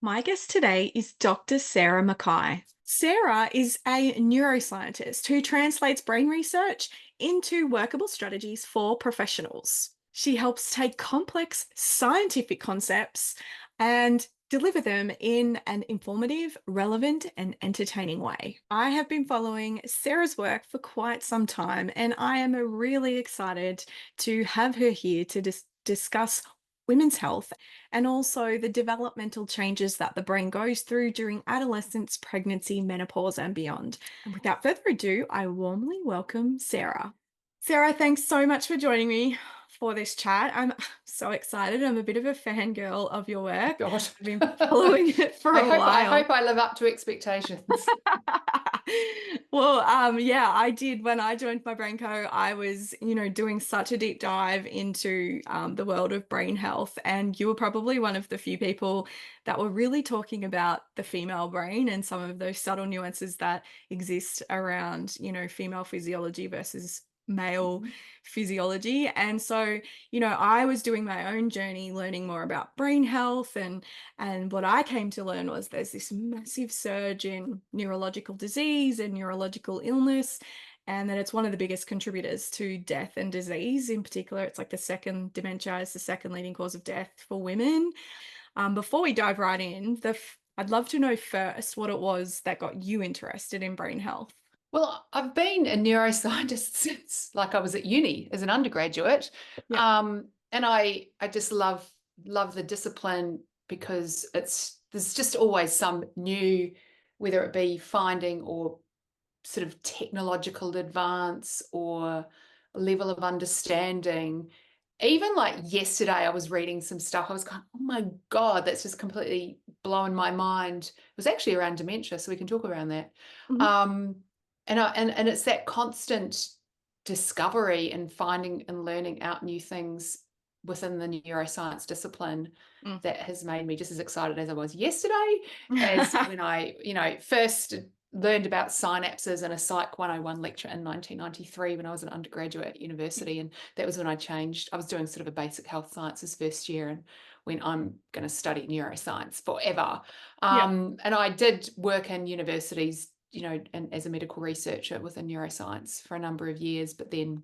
My guest today is Dr. Sarah McKay. Sarah is a neuroscientist who translates brain research into workable strategies for professionals. She helps take complex scientific concepts and deliver them in an informative, relevant, and entertaining way. I have been following Sarah's work for quite some time, and I am really excited to have her here to discuss women's health and also the developmental changes that the brain goes through during adolescence, pregnancy, menopause, and beyond. And without further ado, I warmly welcome Sarah. Sarah, thanks so much for joining me for this chat. I'm so excited. I'm a bit of a fangirl of your work. God. I've been following it for I a hope I while. hope I live up to expectations. Well, yeah, I did when I joined my brain co. I was, doing such a deep dive into the world of brain health, and you were probably one of the few people that were really talking about the female brain and some of those subtle nuances that exist around, female physiology versus male Mhm. physiology. And so, I was doing my own journey learning more about brain health, and what I came to learn was there's this massive surge in neurological disease and neurological illness, and that it's one of the biggest contributors to death and disease. In particular, it's like the second dementia is the second leading cause of death for women. Before we dive right in, I'd love to know first what it was that got you interested in brain health. Well, I've been a neuroscientist since like I was at uni as an undergraduate. Yeah. And I just love the discipline because there's just always some new, whether it be finding or sort of technological advance or level of understanding. Even like yesterday, I was reading some stuff. I was going, oh my God, that's just completely blowing my mind. It was actually around dementia, so we can talk around that. Mhm. Um, and it's that constant discovery and finding and learning out new things within the neuroscience discipline Mm. that has made me just as excited as I was yesterday as when I, first learned about synapses in a Psych 101 lecture in 1993 when I was an undergraduate at university. And that was when I changed. I was doing sort of a basic health sciences first year and when I'm going to study neuroscience forever. Yeah. And I did work in universities, and as a medical researcher within neuroscience for a number of years, but then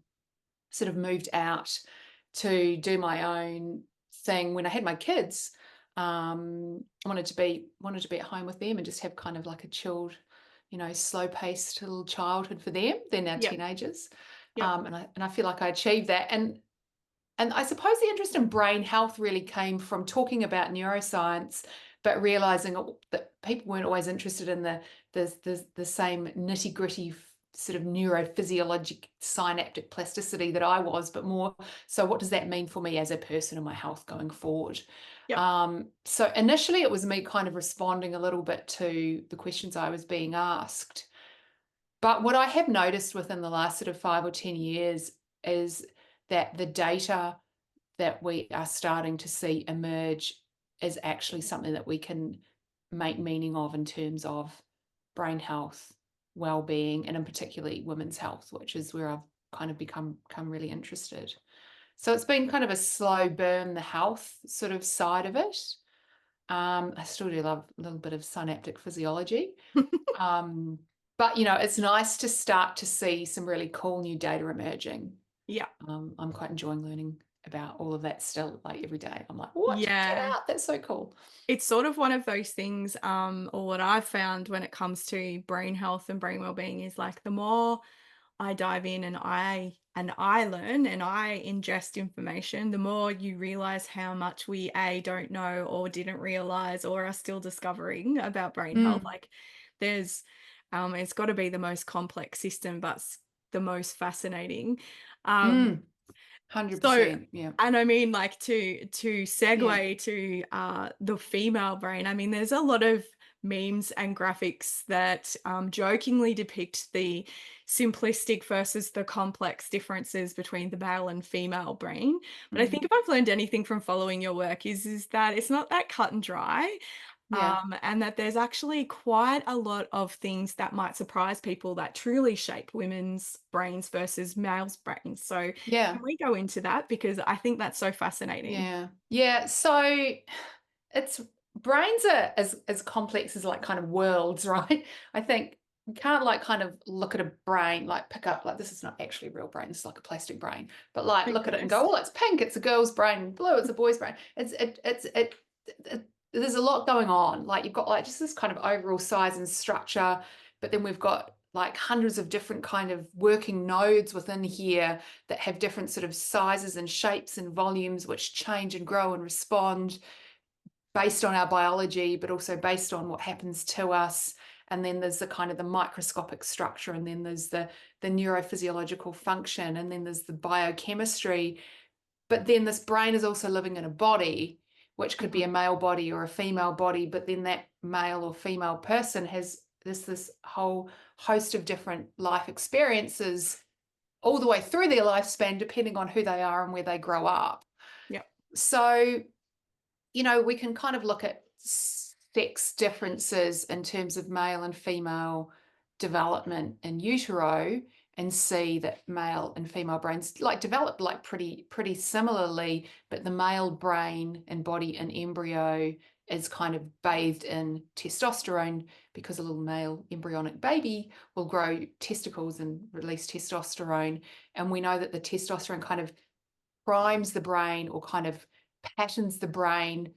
sort of moved out to do my own thing when I had my kids. I wanted to be at home with them and just have kind of like a chilled, slow paced little childhood for them. They're now Yeah. teenagers, Yeah. and I feel like I achieved that. And I suppose the interest in brain health really came from talking about neuroscience, but realizing that people weren't always interested in the same nitty gritty sort of neurophysiologic synaptic plasticity that I was, but more so what does that mean for me as a person and my health going forward? Yeah. So initially it was me kind of responding a little bit to the questions I was being asked. But what I have noticed within the last sort of 5 or 10 years is that the data that we are starting to see emerge is actually something that we can make meaning of in terms of brain health, well-being, and in particularly women's health, which is where I've kind of become really interested. So it's been kind of a slow burn, the health sort of side of it. I still do love a little bit of synaptic physiology. Um, but it's nice to start to see some really cool new data emerging. Yeah. I'm quite enjoying learning about all of that still, like every day. I'm like, what? Check it Yeah. out. That's so cool. It's sort of one of those things, or what I've found when it comes to brain health and brain well-being is like the more I dive in and I learn and I ingest information, the more you realize how much we don't know or didn't realize or are still discovering about brain health. Mm, Like there's it's got to be the most complex system, but the most fascinating. Um, mm, so, 100%. Yeah. and I mean, like to Yeah. segue to the female brain. I mean, there's a lot of memes and graphics that jokingly depict the simplistic versus the complex differences between the male and female brain. But I think Mhm. if I've learned anything from following your work is that it's not that cut and dry. Yeah. And that there's actually quite a lot of things that might surprise people that truly shape women's brains versus males' brains. So, Yeah. can we go into that? Because I think that's so fascinating. Yeah. Yeah. So it's brains are as complex as like kind of worlds, right? I think you can't like kind of look at a brain, like pick up like this is not actually a real brain, this is like a plastic brain, but like Thank look at it and go, goodness. oh, it's pink, it's a girl's brain, blue, it's a boy's brain. There's a lot going on. Like you've got like just this kind of overall size and structure, but then we've got like hundreds of different kind of working nodes within here that have different sort of sizes and shapes and volumes which change and grow and respond based on our biology, but also based on what happens to us. And then there's the kind of the microscopic structure, and then there's the neurophysiological function, and then there's the biochemistry. But then this brain is also living in a body, which could be a male body or a female body, but then that male or female person has this whole host of different life experiences all the way through their lifespan, depending on who they are and where they grow up. Yep. So we can kind of look at sex differences in terms of male and female development in utero and see that male and female brains like develop like pretty similarly, but the male brain and body and embryo is kind of bathed in testosterone because a little male embryonic baby will grow testicles and release testosterone. And we know that the testosterone kind of primes the brain or kind of patterns the brain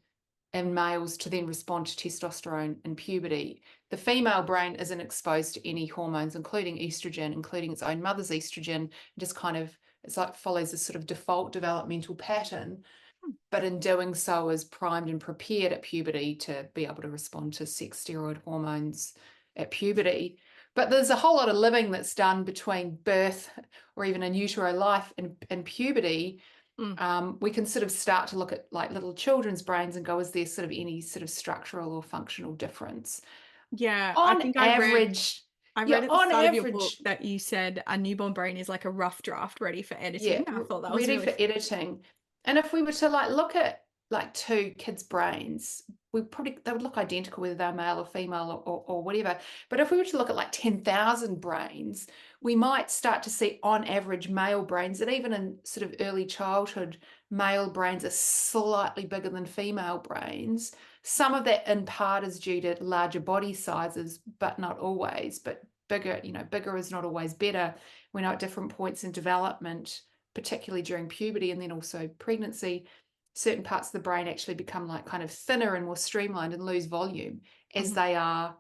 in males to then respond to testosterone in puberty. The female brain isn't exposed to any hormones, including estrogen, including its own mother's estrogen, just kind of it's like follows a sort of default developmental pattern, but in doing so is primed and prepared at puberty to be able to respond to sex steroid hormones at puberty. But there's a whole lot of living that's done between birth or even in utero life and puberty. We can sort of start to look at like little children's brains and go, is there sort of any sort of structural or functional difference? Yeah, I On think average, I yeah, read at the on start of your book average, that you said a newborn brain is like a rough draft ready for yeah, editing. I thought that was ready really for fun. editing. And if we were to like look at like two kids' brains, they would look identical whether they're male or female or whatever. But if we were to look at like 10,000 brains, we might start to see on average male brains, and even in sort of early childhood, male brains are slightly bigger than female brains. Some of that in part is due to larger body sizes, but not always. But bigger is not always better. We know at different points in development, particularly during puberty and then also pregnancy, certain parts of the brain actually become like kind of thinner and more streamlined and lose volume as Mhm. they are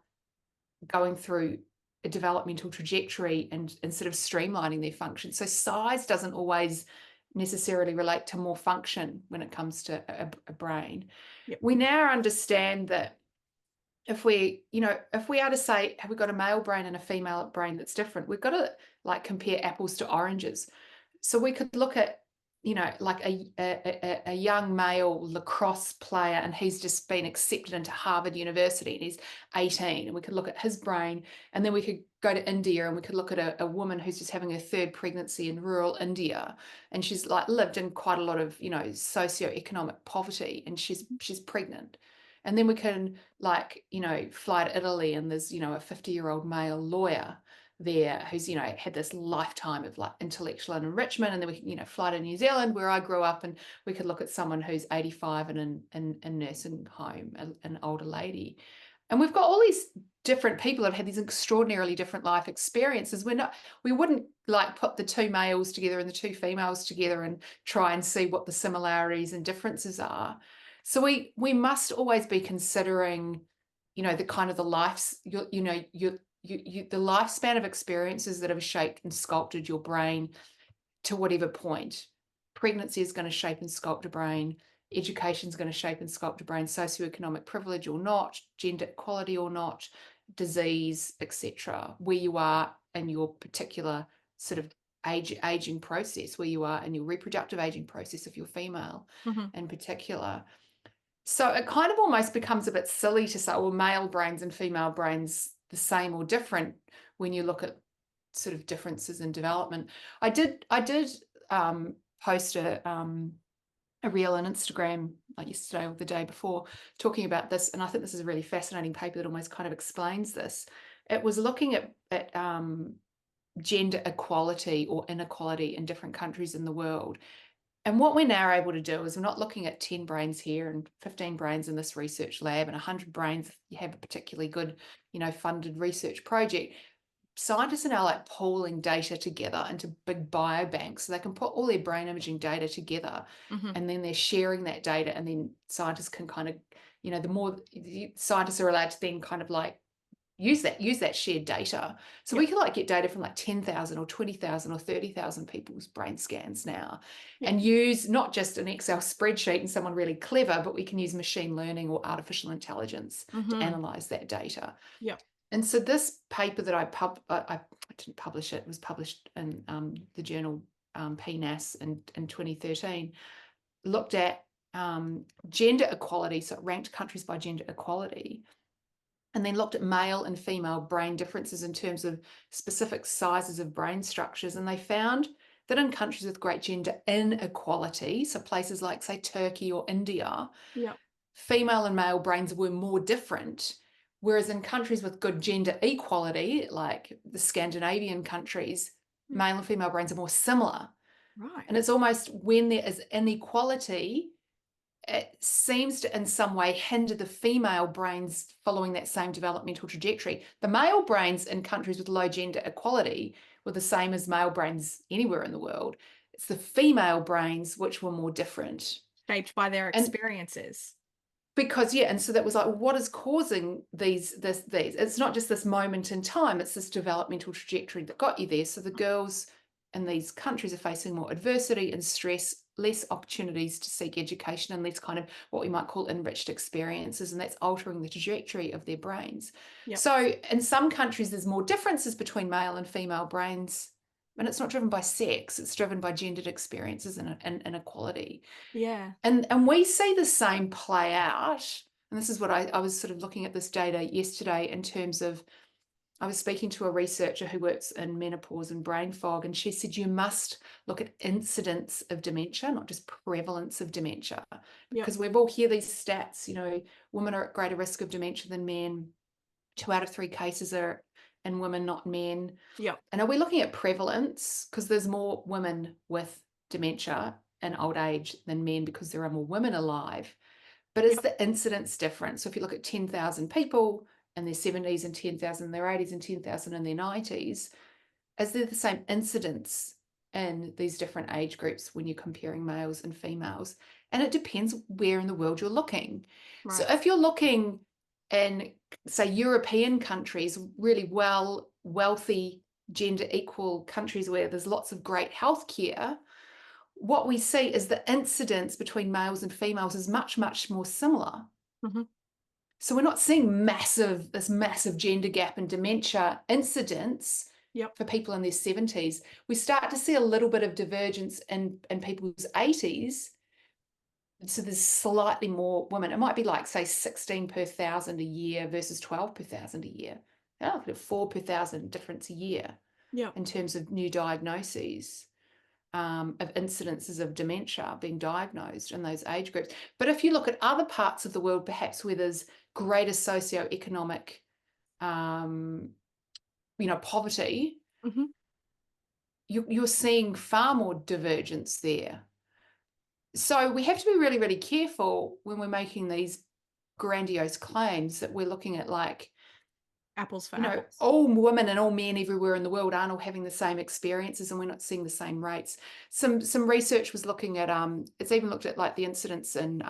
going through a developmental trajectory and sort of streamlining their function. So size doesn't always necessarily relate to more function when it comes to a brain. Yep. We now understand that if we are to say, have we got a male brain and a female brain that's different, we've got to like compare apples to oranges. So we could look at, like a young male lacrosse player, and he's just been accepted into Harvard University and he's 18, and we could look at his brain, and then we could go to India and we could look at a woman who's just having her third pregnancy in rural India, and she's like lived in quite a lot of, socioeconomic poverty, and she's pregnant. And then we can like, fly to Italy, and there's, a 50-year-old male lawyer there who's had this lifetime of like intellectual enrichment. And then we can fly to New Zealand where I grew up, and we could look at someone who's 85 and in nursing home, an older lady. And we've got all these different people that have had these extraordinarily different life experiences. We wouldn't like put the two males together and the two females together and try and see what the similarities and differences are. So we must always be considering the kind of the lives the lifespan of experiences that have shaped and sculpted your brain to whatever point. Pregnancy is going to shape and sculpt a brain. Education is going to shape and sculpt a brain. Socioeconomic privilege or not, gender equality or not, disease, etc. Where you are in your particular sort of aging process, where you are in your reproductive aging process if you're female Mhm. in particular. So it kind of almost becomes a bit silly to say, well, male brains and female brains the same or different when you look at sort of differences in development. I did post a reel on Instagram like yesterday or the day before talking about this, and I think this is a really fascinating paper that almost kind of explains this. It was looking at gender equality or inequality in different countries in the world. And what we're now able to do is we're not looking at 10 brains here and 15 brains in this research lab and 100 brains if you have a particularly good, funded research project. Scientists are now like pooling data together into big biobanks so they can put all their brain imaging data together, and then they're sharing that data, and then scientists can kind of, the more scientists are allowed to then kind of like use that shared data. So we can like get data from like 10,000 or 20,000 or 30,000 people's brain scans now, and use not just an Excel spreadsheet and someone really clever, but we can use machine learning or artificial intelligence to analyze that data. Yep. And so this paper that I didn't publish it, was published in the journal PNAS in 2013, looked at gender equality. So it ranked countries by gender equality, and then looked at male and female brain differences in terms of specific sizes of brain structures. And they found that in countries with great gender inequality, so places like, say, Turkey or India, female and male brains were more different. Whereas in countries with good gender equality, like the Scandinavian countries, male and female brains are more similar. Right. And it's almost when there is inequality, it seems to in some way hinder the female brains following that same developmental trajectory. The male brains in countries with low gender equality were the same as male brains anywhere in the world. It's the female brains which were more different. Shaped by their And experiences. because, and so that was like, what is causing these? It's not just this moment in time, it's this developmental trajectory that got you there. So the girls in these countries are facing more adversity and stress, less opportunities to seek education, and less kind of what we might call enriched experiences, and that's altering the trajectory of their brains. So in some countries, there's more differences between male and female brains, and it's not driven by sex, it's driven by gendered experiences and inequality. Yeah. And we see the same play out. And this is what I was sort of looking at this data yesterday in terms of, I was speaking to a researcher who works in menopause and brain fog, and she said you must look at incidence of dementia, not just prevalence of dementia, because we've all hear these stats, women are at greater risk of dementia than men. 2 out of 3 cases are in women, not men. And are we looking at prevalence? Because there's more women with dementia in old age than men because there are more women alive. But is the incidence different? So if you look at 10,000 people in their 70s and 10,000 in their 80s and 10,000 in their 90s, is there the same incidence in these different age groups when you're comparing males and females? And it depends where in the world you're looking. So if you're looking in, say, European countries, really wealthy, gender equal countries where there's lots of great healthcare, what we see is the incidence between males and females is much, much more similar. So we're not seeing this massive gender gap in dementia incidence for people in their 70s. We start to see a little bit of divergence in people's 80s. So there's slightly more women. It might be like, say, 16 per 1,000 a year versus 12 per 1,000 a year. Now, 4 per 1,000 difference a year in terms of new diagnoses. Of incidences of dementia being diagnosed in those age groups. But if you look at other parts of the world, perhaps where there's greater socioeconomic, poverty, you're seeing far more divergence there. So we have to be really, really careful when we're making these grandiose claims that we're looking at like, apples for apples. All women and all men everywhere in the world aren't all having the same experiences, and we're not seeing the same rates. Some research was looking at it's even looked at like the incidence in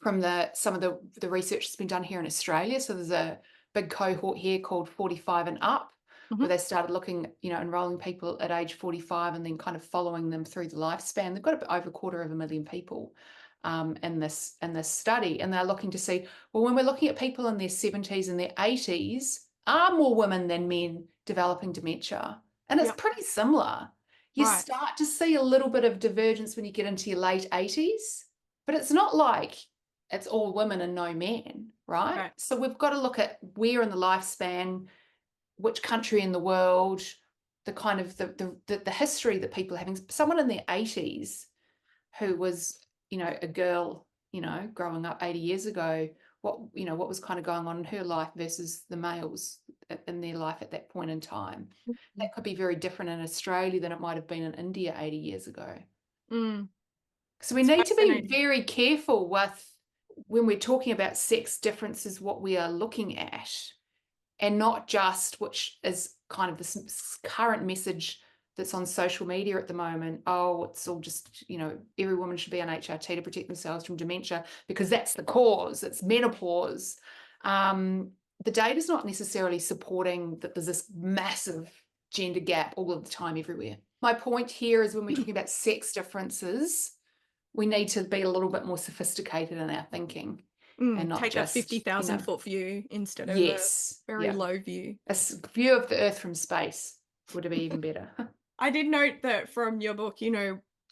from some of the research that's been done here in Australia. So there's a big cohort here called 45 and up, where they started looking, enrolling people at age 45 and then kind of following them through the lifespan. They've got over 250,000 people in this study, and they're looking to see, well, when we're looking at people in their 70s and their 80s, are more women than men developing dementia? And it's pretty similar. You start to see a little bit of divergence when you get into your late 80s, but it's not like it's all women and no men, right? So we've got to look at where in the lifespan, which country in the world, the kind of the history that people are having. Someone in their 80s who was, a girl, growing up 80 years ago, what was kind of going on in her life versus the males in their life at that point in time. That could be very different in Australia than it might have been in India 80 years ago. Mm. So we It's need to be fascinating. very careful with when we're talking about sex differences, what we are looking at, and not just, which is kind of this current message that's on social media at the moment. Oh, it's all just, every woman should be on HRT to protect themselves from dementia because that's the cause, it's menopause. The data is not necessarily supporting that there's this massive gender gap all of the time everywhere. My point here is when we're talking about sex differences, we need to be a little bit more sophisticated in our thinking and not Take a just, 50,000-foot view instead of a yes, very yeah. low view. A view of the Earth from space would be even better. I did note that from your book,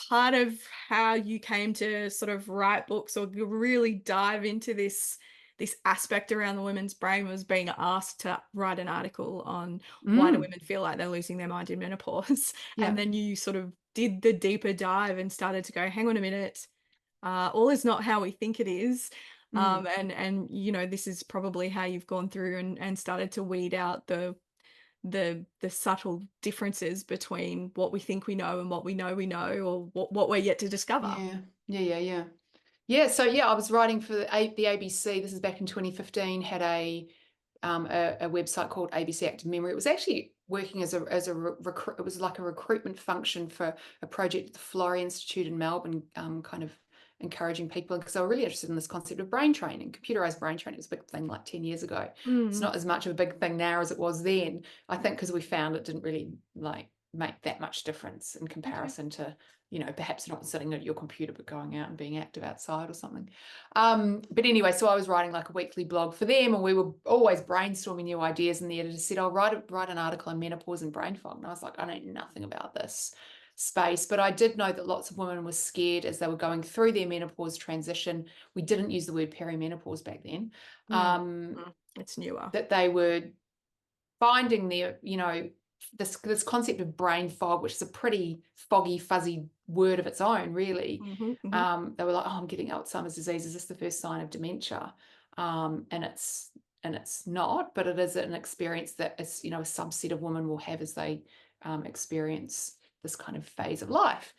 part of how you came to sort of write books or really dive into this aspect around the women's brain was being asked to write an article on why do women feel like they're losing their mind in menopause. Yeah. And then you sort of did the deeper dive and started to go, hang on a minute, all is not how we think it is. And this is probably how you've gone through and started to weed out the subtle differences between what we think we know and what we know, or what we're yet to discover. Yeah. So I was writing for the ABC. This is back in 2015. Had a website called ABC Active Memory. It was actually working as a it was like a recruitment function for a project at the Florey Institute in Melbourne, kind of encouraging people because they were really interested in this concept of brain training. Computerized brain training was a big thing like 10 years ago. It's not as much of a big thing now as it was then. I think because we found it didn't really make that much difference in comparison to perhaps not sitting at your computer but going out and being active outside or something. But anyway, so I was writing like a weekly blog for them, and we were always brainstorming new ideas, and the editor said, I'll write an article on menopause and brain fog. And I was like, I know nothing about this space, but I did know that lots of women were scared as they were going through their menopause transition. We didn't use the word perimenopause back then. It's newer. That they were finding their, this concept of brain fog, which is a pretty foggy, fuzzy word of its own, really. They were like, oh, I'm getting Alzheimer's disease. Is this the first sign of dementia? And it's not, but it is an experience that is, a subset of women will have as they experience this kind of phase of life.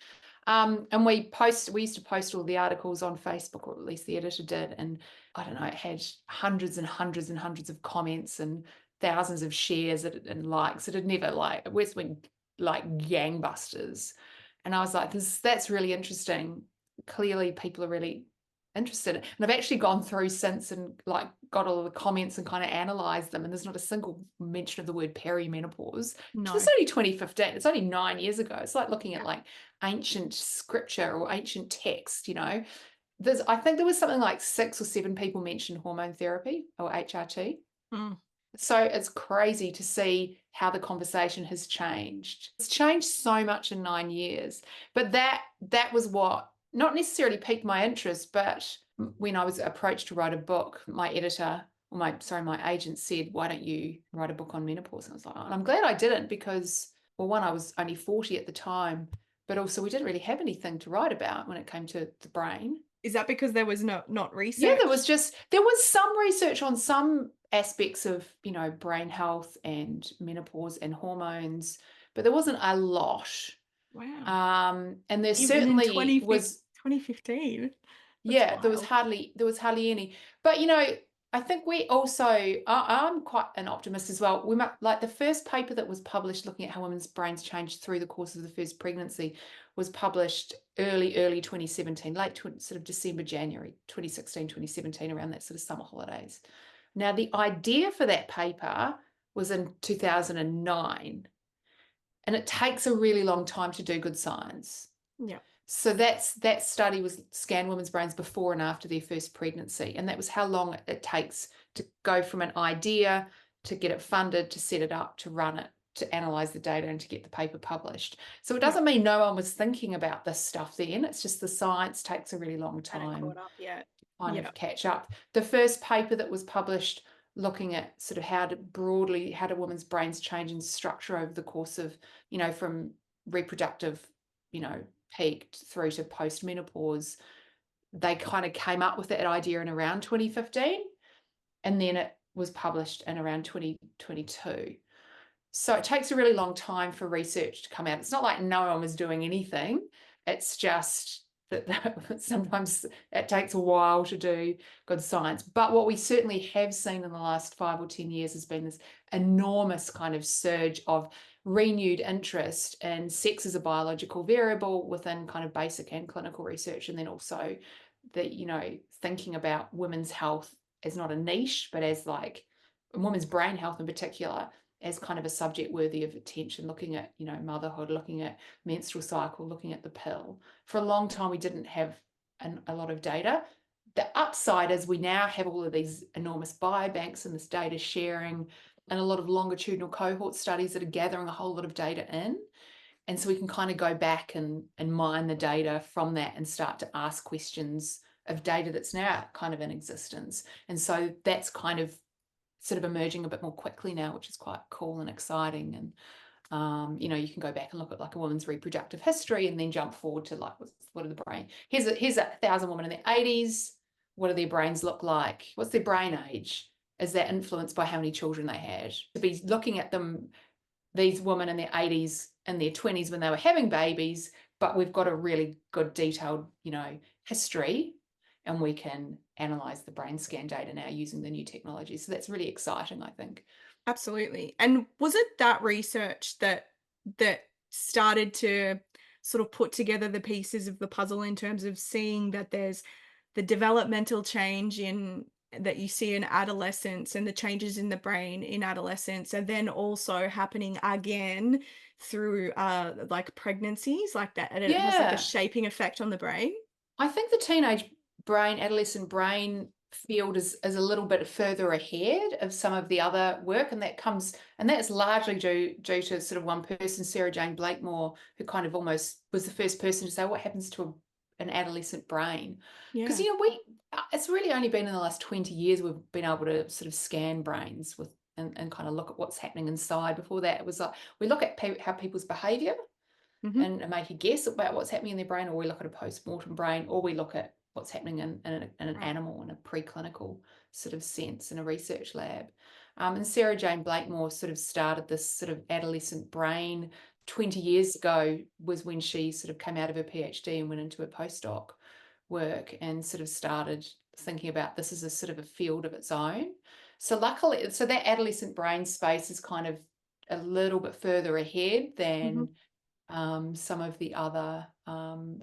And we used to post all the articles on Facebook, or at least the editor did. And I don't know, it had hundreds and hundreds and hundreds of comments and thousands of shares and likes. It had never it went like gangbusters. And I was like, that's really interesting. Clearly people are really interested. And I've actually gone through since and got all of the comments and kind of analyzed them. And there's not a single mention of the word perimenopause. No. It's only 2015. It's only 9 years ago. It's like looking at ancient scripture or ancient text, I think there was something like 6 or 7 people mentioned hormone therapy or HRT. So it's crazy to see how the conversation has changed. It's changed so much in 9 years. But that was what not necessarily piqued my interest, but when I was approached to write a book, my editor, or my agent said, why don't you write a book on menopause? And I was like, oh, and I'm glad I didn't because, well, one, I was only 40 at the time, but also we didn't really have anything to write about when it came to the brain. Is that because there was not research? Yeah, there was some research on some aspects of, brain health and menopause and hormones, but there wasn't a lot. Wow. And there Even certainly in was 2015. Yeah, there was hardly any. But I think we also I'm quite an optimist as well. We might the first paper that was published looking at how women's brains changed through the course of the first pregnancy was published early 2017, sort of December, January 2016, 2017, around that sort of summer holidays. Now, the idea for that paper was in 2009, and it takes a really long time to do good science. Yeah. So that study was scan women's brains before and after their first pregnancy, and that was how long it takes to go from an idea to get it funded, to set it up, to run it, to analyze the data, and to get the paper published. So it doesn't mean no one was thinking about this stuff then. It's just the science takes a really long time caught up yet. to kind of catch up. The first paper that was published looking at sort of how do women's brains change in structure over the course of, from reproductive, peaked through to post-menopause, they kind of came up with that idea in around 2015, and then it was published in around 2022. So it takes a really long time for research to come out. It's not like no one was doing anything, It's just that sometimes it takes a while to do good science. But what we certainly have seen in the last 5 or 10 years has been this enormous kind of surge of renewed interest in sex as a biological variable within kind of basic and clinical research, and then also thinking about women's health as not a niche, but as like women's brain health in particular, as kind of a subject worthy of attention, looking at, motherhood, looking at menstrual cycle, looking at the pill. For a long time, we didn't have a lot of data. The upside is we now have all of these enormous biobanks and this data sharing and a lot of longitudinal cohort studies that are gathering a whole lot of data in. And so we can kind of go back and mine the data from that and start to ask questions of data that's now kind of in existence. And so that's kind of sort of emerging a bit more quickly now, which is quite cool and exciting. And you can go back and look at like a woman's reproductive history and then jump forward to like, what are the brain? Here's a 1,000 women in their 80s. What do their brains look like? What's their brain age? Is that influenced by how many children they had? To be looking at them, these women in their 80s and their 20s when they were having babies, but we've got a really good detailed, history, and we can analyze the brain scan data now using the new technology. So that's really exciting, I think. Absolutely. And was it that research that started to sort of put together the pieces of the puzzle in terms of seeing that there's the developmental change in that you see in adolescence and the changes in the brain in adolescence, and then also happening again through like pregnancies, like that, and it has like a Yeah. shaping effect on the brain? I think the teenage brain, adolescent brain field is a little bit further ahead of some of the other work, and that's largely due to sort of one person, Sarah Jane Blakemore, who kind of almost was the first person to say what happens to an adolescent brain. Because Yeah. it's really only been in the last 20 years we've been able to sort of scan brains and kind of look at what's happening inside. Before that, it was like we look at how people's behavior Hmm. and make a guess about what's happening in their brain, or we look at a post-mortem brain, or we look at what's happening in an Right. animal in a preclinical sort of sense in a research lab. And Sarah Jane Blakemore sort of started this sort of adolescent brain 20 years ago, was when she sort of came out of her PhD and went into her postdoc work and sort of started thinking about this as a sort of a field of its own. So luckily, so that adolescent brain space is kind of a little bit further ahead Hmm. than some of the other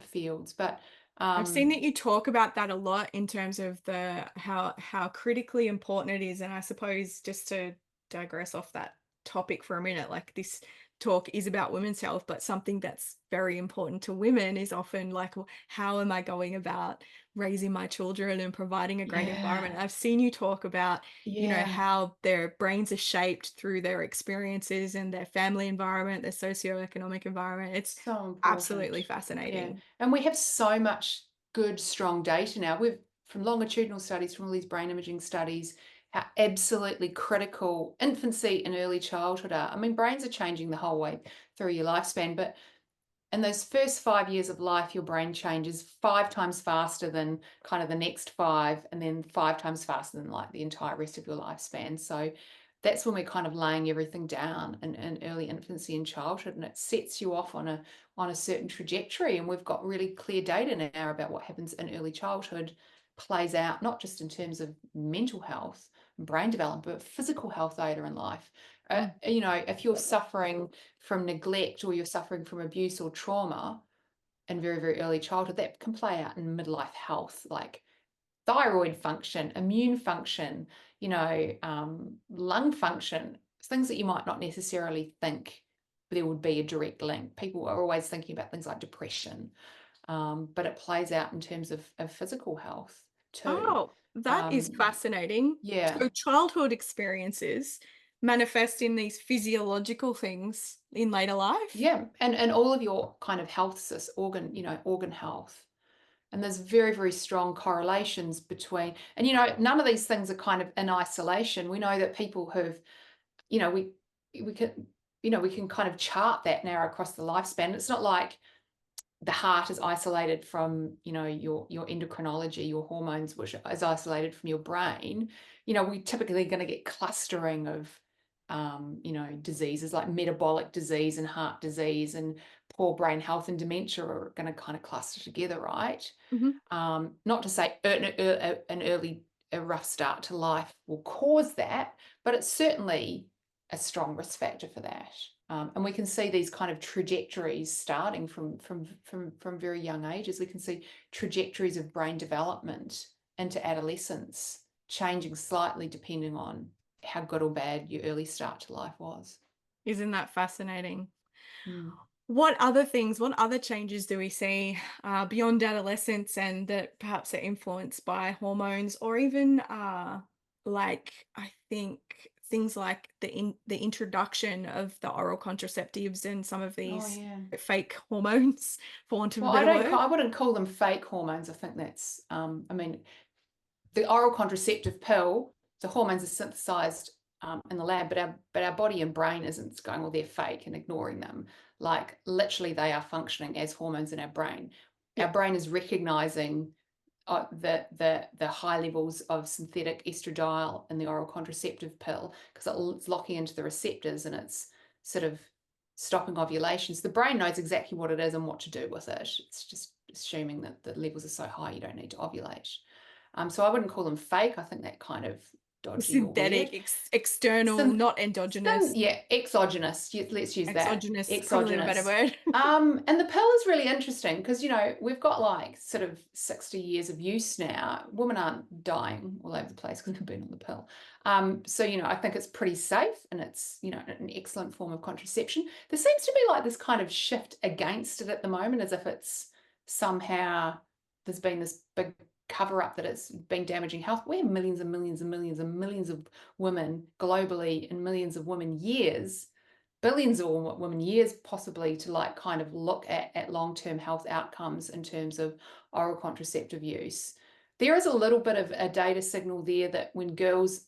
fields. But I've seen that you talk about that a lot in terms of the how critically important it is, and I suppose just to digress off that topic for a minute, like this talk is about women's health, but something that's very important to women is often like, well, how am I going about raising my children and providing a great environment? yeah, I've seen you talk about, yeah, how their brains are shaped through their experiences and their family environment, their socioeconomic environment. It's so important. absolutely Yeah, fascinating. and we have so much good, strong data now. We've from longitudinal studies, from all these brain imaging studies, how absolutely critical infancy and early childhood are. I mean, brains are changing the whole way through your lifespan, but in those first 5 years of life, your brain changes 5 times faster than kind of the next five, and then 5 times faster than like the entire rest of your lifespan. So that's when we're kind of laying everything down in early infancy and childhood, and it sets you off on a certain trajectory. And we've got really clear data now about what happens in early childhood plays out, not just in terms of mental health and brain development, but physical health later in life. Mm. If you're suffering from neglect, or you're suffering from abuse or trauma in very, very early childhood, that can play out in midlife health, like thyroid function, immune function, lung function, things that you might not necessarily think there would be a direct link. People are always thinking about things like depression, but it plays out in terms of physical health too. Oh, that is Um, fascinating. yeah, So childhood experiences manifest in these physiological things in later life? yeah, and all of your kind of health organ health. And there's very, very strong correlations between, and none of these things are kind of in isolation. We know that people have, you know, we can, we can kind of chart that now across the lifespan. It's not like the heart is isolated from, your endocrinology, your hormones, which is isolated from your brain. We're typically going to get clustering of diseases like metabolic disease and heart disease and poor brain health and dementia are going to kind of cluster together, right? Mhm. Not to say a rough start to life will cause that, but it's certainly a strong risk factor for that. And we can see these kind of trajectories starting from very young ages. We can see trajectories of brain development into adolescence changing slightly depending on how good or bad your early start to life was. Isn't that fascinating? Mm. What other things, what other changes do we see beyond adolescence and that perhaps are influenced by hormones or even I think things like the introduction of the oral contraceptives and some of Oh these yeah. fake hormones, for want of a Well, better word? I wouldn't call them fake hormones. I think that's, I mean, the oral contraceptive pill, the hormones are synthesized in the lab, but our body and brain isn't going, well, they're fake and ignoring them. Like literally, they are functioning as hormones in our brain. Yeah. Our brain is recognizing the high levels of synthetic estradiol in the oral contraceptive pill because it's locking into the receptors and it's sort of stopping ovulations. The brain knows exactly what it is and what to do with it. It's just assuming that the levels are so high you don't need to ovulate. So I wouldn't call them fake. I think that kind of dodgy or weird. Synthetic, external, not endogenous. Yeah, exogenous. Let's use that. Exogenous, probably a better Exogenous. word. And the pill is really interesting because, we've got like sort of 60 years of use now. Women aren't dying all over the place because they've been on the pill. So, I think it's pretty safe and it's, an excellent form of contraception. There seems to be like this kind of shift against it at the moment as if it's somehow there's been this big cover up that it's been damaging health. We have millions and millions and millions and millions of women globally and millions of women years, billions of women years possibly to like kind of look at long-term health outcomes in terms of oral contraceptive use. There is a little bit of a data signal there that when girls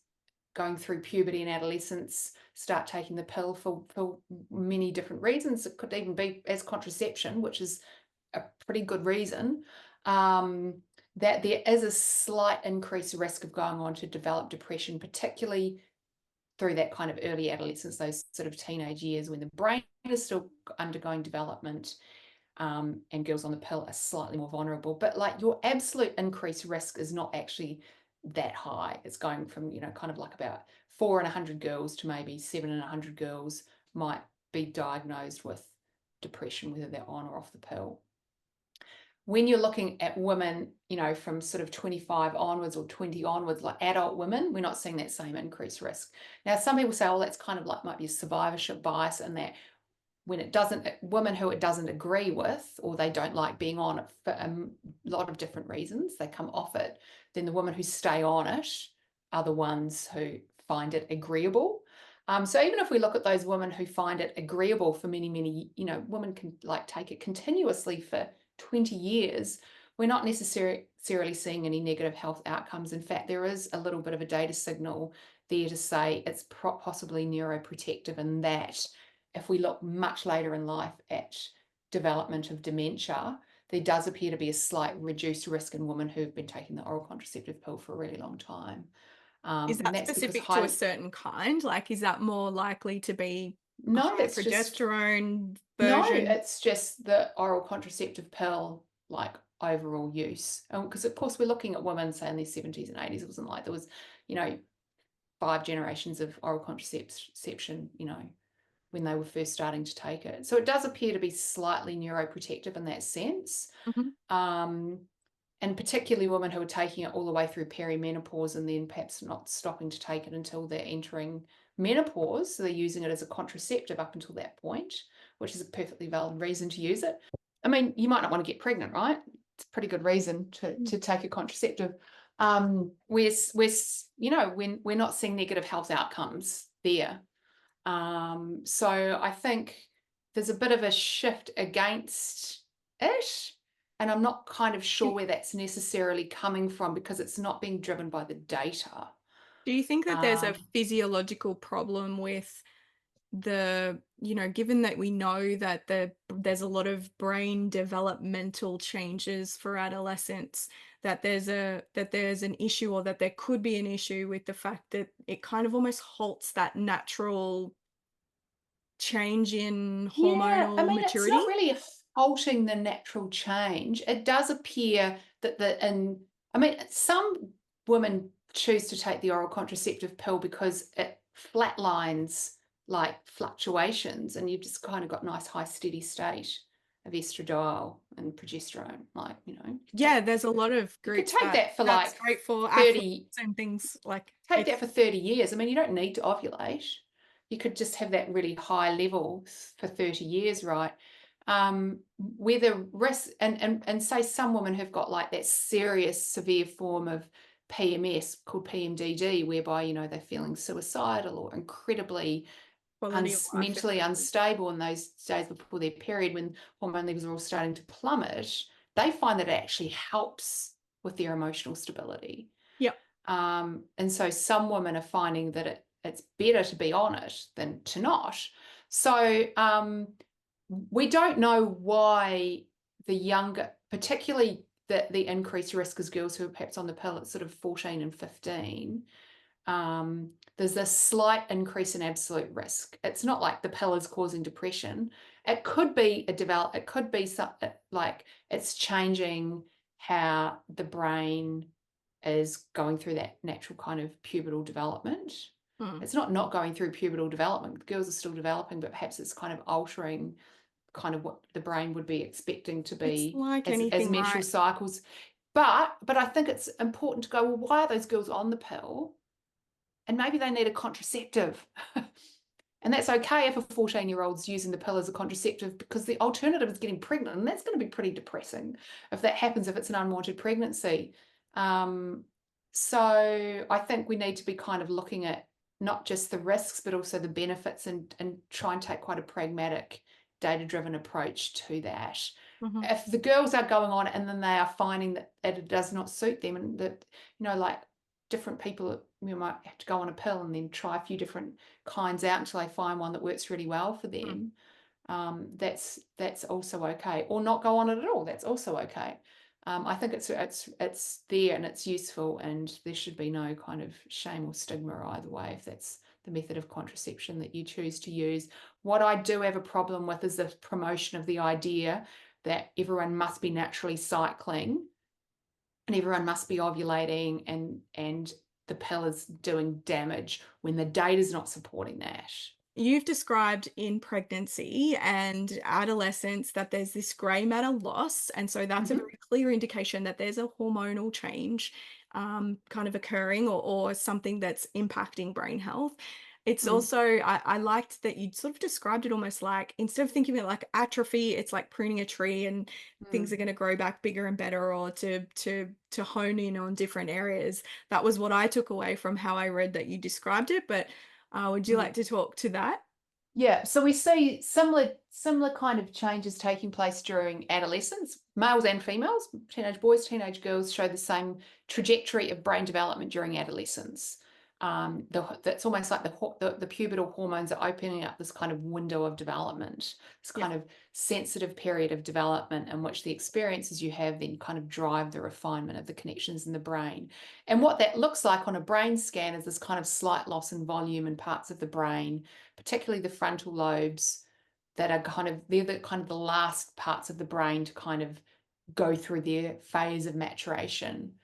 going through puberty and adolescence start taking the pill for many different reasons, it could even be as contraception, which is a pretty good reason, that there is a slight increased risk of going on to develop depression, particularly through that kind of early adolescence, those sort of teenage years when the brain is still undergoing development, and girls on the pill are slightly more vulnerable. But like your absolute increased risk is not actually that high. It's going from, kind of like about 4 in 100 girls to maybe 7 in 100 girls might be diagnosed with depression, whether they're on or off the pill. When you're looking at women, from sort of 25 onwards or 20 onwards, like adult women, we're not seeing that same increased risk. Now, some people say, well, that's kind of like might be a survivorship bias, and that when it doesn't, women who it doesn't agree with, or they don't like being on it for a lot of different reasons, they come off it, then the women who stay on it are the ones who find it agreeable. So even if we look at those women who find it agreeable for many, many, women can like take it continuously for 20 years, we're not necessarily seeing any negative health outcomes. In fact, there is a little bit of a data signal there to say it's possibly neuroprotective, and that if we look much later in life at development of dementia, there does appear to be a slight reduced risk in women who've been taking the oral contraceptive pill for a really long time. Is And that that's because specific to a certain kind? Like, is that more likely to be a no, high it's just progesterone no, version? it's just the oral contraceptive pill, like overall use. Because of course we're looking at women, say in their 70s and 80s. It wasn't like there was, 5 generations of oral contraception, when they were first starting to take it. So it does appear to be slightly neuroprotective in that sense. Mhm. And particularly women who are taking it all the way through perimenopause and then perhaps not stopping to take it until they're entering menopause. So they're using it as a contraceptive up until that point, which is a perfectly valid reason to use it. I mean, you might not want to get pregnant, right? It's a pretty good reason to take a contraceptive. We're not seeing negative health outcomes there. So I think there's a bit of a shift against it. And I'm not kind of sure where that's necessarily coming from because it's not being driven by the data. Do you think that there's a Um, physiological problem with given that we know that there's a lot of brain developmental changes for adolescents, that there's an issue, or that there could be an issue with the fact that it kind of almost halts that natural change in Yeah, I hormonal mean, it's not maturity. really halting the natural change. It does appear that I mean, some women choose to take the oral contraceptive pill because it flatlines like fluctuations, and you've just kind of got nice high steady state of estradiol and progesterone. Like, you Yeah, there's a lot of could groups take that for that's like great for athletes 30, and things like take that it's for 30 years. I mean, you don't need to ovulate. You could just have that really high level for 30 years, right? Where the risk, and say some women have got like that serious, severe form of PMS called PMDD, whereby, they're feeling suicidal or incredibly quality of life mentally affected. unstable in those days before their period when hormone levels are all starting to plummet. They find that it actually helps with their emotional stability. Yep. And so some women are finding that it's better to be on it than to not. So we don't know why the younger, particularly the increased risk is girls who are perhaps on the pill at sort of 14 and 15. There's a slight increase in absolute risk. It's not like the pill is causing depression. It could be it could be something like it's changing how the brain is going through that natural kind of pubertal development. Mm. It's not going through pubertal development. The girls are still developing, but perhaps it's kind of altering kind of what the brain would be expecting to It's be like as anything, menstrual right? cycles. But I think it's important to go, well, why are those girls on the pill? And maybe they need a contraceptive. And that's okay if a 14-year-old's using the pill as a contraceptive, because the alternative is getting pregnant, and that's going to be pretty depressing if that happens, if it's an unwanted pregnancy. So I think we need to be kind of looking at not just the risks, but also the benefits, and try and take quite a pragmatic, data-driven approach to that. Mhm. If the girls are going on and then they are finding that it does not suit them, and that, like different people, might have to go on a pill and then try a few different kinds out until they find one that works really well for Mm. them. That's also okay, or not go on it at all. That's also okay. I think it's there and it's useful, and there should be no kind of shame or stigma either way if that's the method of contraception that you choose to use. What I do have a problem with is the promotion of the idea that everyone must be naturally cycling and everyone must be ovulating, and the pill is doing damage when the data is not supporting that. You've described in pregnancy and adolescence that there's this grey matter loss. And so that's a Mm-hmm. very clear indication that there's a hormonal change kind of occurring, or something that's impacting brain health. It's Mm. also, I liked that you sort of described it almost like, instead of thinking of it like atrophy, it's like pruning a tree and things Mm. are going to grow back bigger and better, or to hone in on different areas. That was what I took away from how I read that you described it. But would you like Mm. to talk to that? Yeah, so we see similar kind of changes taking place during adolescence. Males and females, teenage boys, teenage girls show the same trajectory of brain development during adolescence. That's almost like the pubertal hormones are opening up this kind of window of development, this Yeah. kind of sensitive period of development in which the experiences you have then kind of drive the refinement of the connections in the brain. And what that looks like on a brain scan is this kind of slight loss in volume in parts of the brain, particularly the frontal lobes, that are they're the kind of the last parts of the brain to kind of go through their phase of maturation.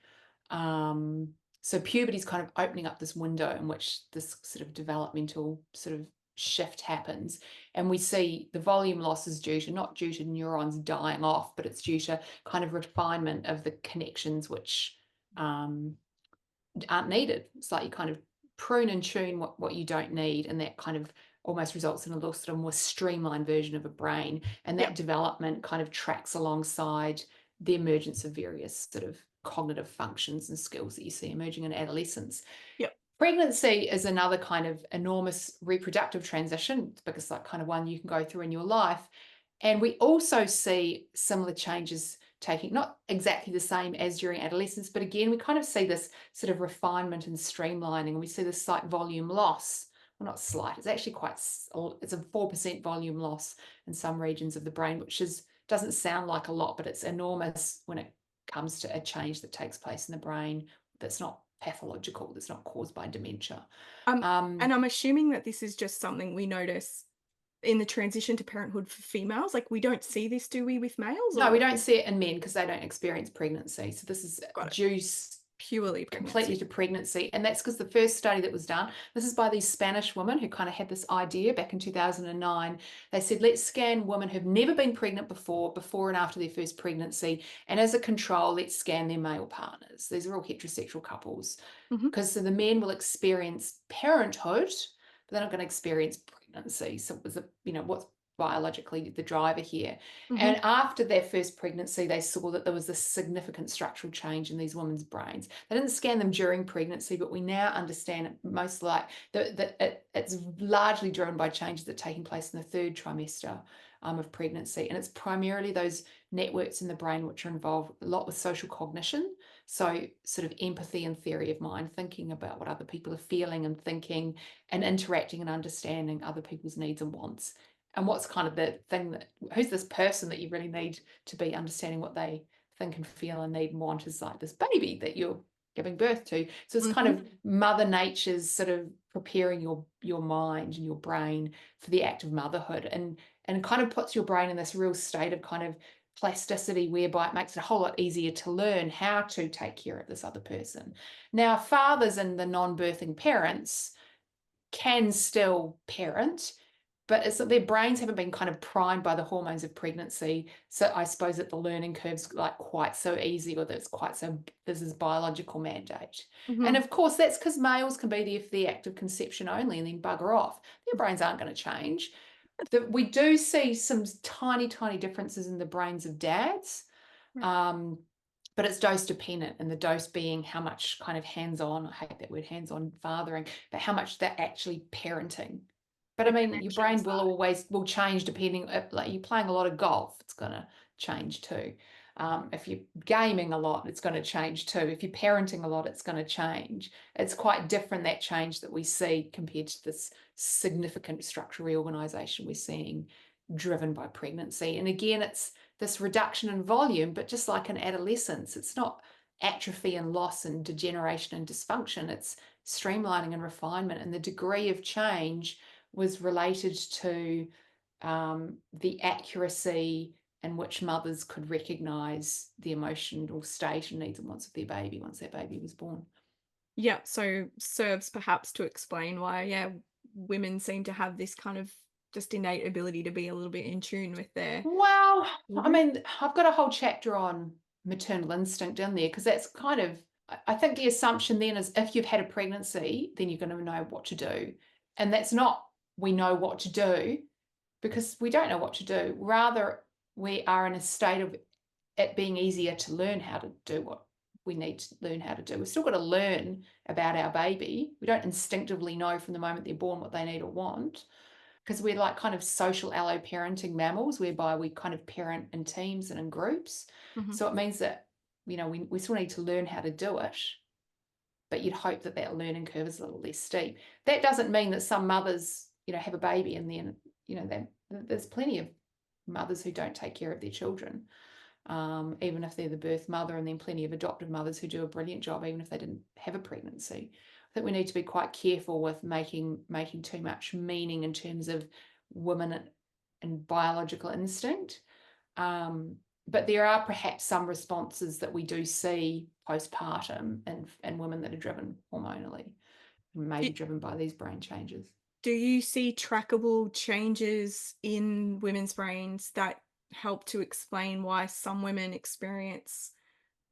So puberty is kind of opening up this window in which this sort of developmental sort of shift happens, and we see the volume loss is not due to neurons dying off, but it's due to kind of refinement of the connections which aren't needed. It's like you kind of prune and tune what you don't need, and that kind of almost results in a little sort of more streamlined version of a brain, and Yeah. that development kind of tracks alongside the emergence of various sort of cognitive functions and skills that you see emerging in adolescence. Yeah. Pregnancy is another kind of enormous reproductive transition, because it's like kind of one you can go through in your life. And we also see similar changes taking, not exactly the same as during adolescence, but again, we kind of see this sort of refinement and streamlining, and we see this slight volume loss well, not slight, it's actually it's a 4% volume loss in some regions of the brain, which doesn't sound like a lot, but it's enormous when it comes to a change that takes place in the brain that's not pathological, that's not caused by dementia. Um, and I'm assuming that this is just something we notice in the transition to parenthood for females. Like, we don't see this, do we, with males? No, we Or don't see it in men because they don't experience pregnancy. So this is got it, due purely completely pregnancy. to pregnancy. And that's because the first study that was done, this is by these Spanish women who kind of had this idea back in 2009. They said, let's scan women who've never been pregnant before and after their first pregnancy. And as a control, let's scan their male partners. These are all heterosexual couples. Mhm. Because so the men will experience parenthood, but they're not going to experience pregnancy. So it was what's biologically the driver here. Mhm. And after their first pregnancy, they saw that there was a significant structural change in these women's brains. They didn't scan them during pregnancy, but we now understand it most like that it's largely driven by changes that are taking place in the third trimester of pregnancy. And it's primarily those networks in the brain which are involved a lot with social cognition. So sort of empathy and theory of mind, thinking about what other people are feeling and thinking and interacting and understanding other people's needs and wants. And what's kind of the thing who's this person that you really need to be understanding what they think and feel and need and want is like this baby that you're giving birth to. So it's kind Mhm. of Mother Nature's sort of preparing your mind and your brain for the act of motherhood, and kind of puts your brain in this real state of kind of plasticity whereby it makes it a whole lot easier to learn how to take care of this other person. Now, fathers and the non-birthing parents can still parent, but it's that their brains haven't been kind of primed by the hormones of pregnancy. So I suppose that the learning curve's like quite so easy, or that it's quite so this is biological mandate. And Mhm. of course, that's because males can be there for the act of conception only and then bugger off. Their brains aren't going to change. We do see some tiny, tiny differences in the brains of dads. Right. Um, but it's dose dependent, and the dose being how much kind of hands-on, I hate that word, hands-on fathering, but how much they're actually parenting. But I The mean, your connection brain side. will change depending, like you're playing a lot of golf, it's going to change too. If you're gaming a lot, it's going to change too. If you're parenting a lot, it's going to change. It's quite different, that change that we see compared to this significant structural reorganization we're seeing driven by pregnancy. And again, it's this reduction in volume, but just like in adolescence, it's not atrophy and loss and degeneration and dysfunction, it's streamlining and refinement. And the degree of change was related to the accuracy in which mothers could recognize the emotional state and needs and wants of their baby once their baby was born. Yeah, so serves perhaps to explain why, yeah, women seem to have this kind of just innate ability to be a little bit in tune with their Well, I children. mean, I've got a whole chapter on maternal instinct in there because that's kind of, I think the assumption then is if you've had a pregnancy, then you're going to know what to do. And that's not, we know what to do, because we don't know what to do. Rather, we are in a state of it being easier to learn how to do what we need to learn how to do. We've still got to learn about our baby. We don't instinctively know from the moment they're born what they need or want, because we're like kind of social alloparenting mammals, whereby we kind of parent in teams and in groups. Mhm. So it means that, we still need to learn how to do it, but you'd hope that that learning curve is a little less steep. That doesn't mean that some mothers, have a baby and then, there's plenty of mothers who don't take care of their children, even if they're the birth mother, and then plenty of adoptive mothers who do a brilliant job, even if they didn't have a pregnancy. I think we need to be quite careful with making too much meaning in terms of women and biological instinct. But there are perhaps some responses that we do see postpartum and women that are driven hormonally, Do maybe driven by these brain changes. do you see trackable changes in women's brains that help to explain why some women experience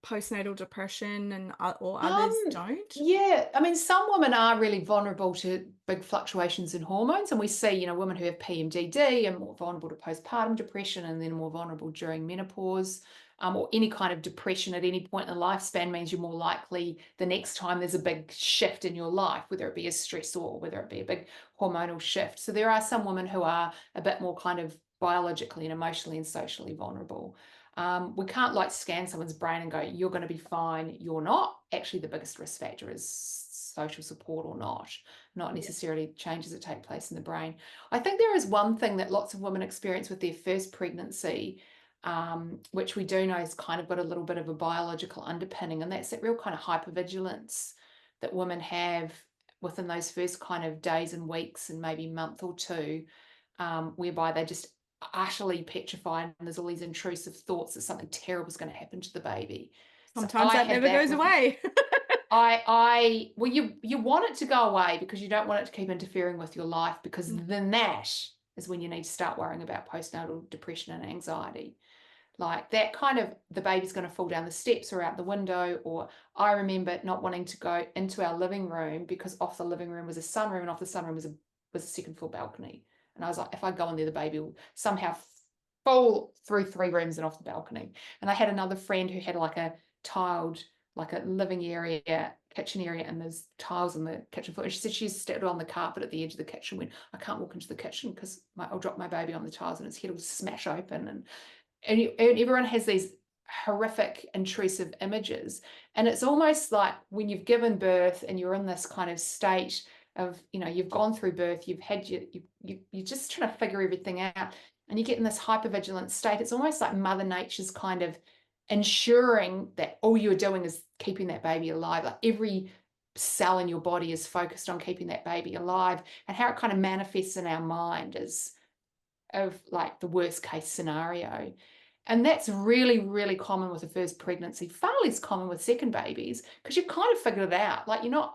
postnatal depression and or others Um, don't? yeah, I mean, some women are really vulnerable to big fluctuations in hormones, and we see, women who have PMDD are more vulnerable to postpartum depression, and then more vulnerable during menopause, or any kind of depression at any point in the lifespan means you're more likely the next time there's a big shift in your life, whether it be a stressor or whether it be a big hormonal shift. So there are some women who are a bit more kind of biologically and emotionally and socially vulnerable. We can't like scan someone's brain and go, you're going to be fine, you're not. Actually, the biggest risk factor is social support or not. not necessarily changes that take place in the brain. I think there is one thing that lots of women experience with their first pregnancy, which we do know has kind of got a little bit of a biological underpinning, and that's that real kind of hypervigilance that women have within those first kind of days and weeks and maybe month or two, whereby they just utterly petrified and there's all these intrusive thoughts that something terrible is going to happen to the baby. So Sometimes I that had never that goes with away. well, you want it to go away because you don't want it to keep interfering with your life, because Mm. then that is when you need to start worrying about postnatal depression and anxiety. Like that kind of, the baby's going to fall down the steps or out the window. Or I remember not wanting to go into our living room because off the living room was a sunroom and off the sunroom was a second floor balcony. And I was like, if I go in there, the baby will somehow fall through 3 rooms and off the balcony. And I had another friend who had like a tiled, like a living area, kitchen area, and there's tiles on the kitchen floor. And she said she stood on the carpet at the edge of the kitchen when I can't walk into the kitchen because I'll drop my baby on the tiles and its head will smash open. And everyone has these horrific intrusive images, and it's almost like when you've given birth and you're in this kind of state of, you've gone through birth, you've had you're just trying to figure everything out, and you get in this hypervigilant state. It's almost like Mother Nature's kind of ensuring that all you're doing is keeping that baby alive. Like every cell in your body is focused on keeping that baby alive, and how it kind of manifests in our mind is of like the worst case scenario. And that's really, really common with the first pregnancy, far less common with second babies, because you've kind of figured it out. Like you don't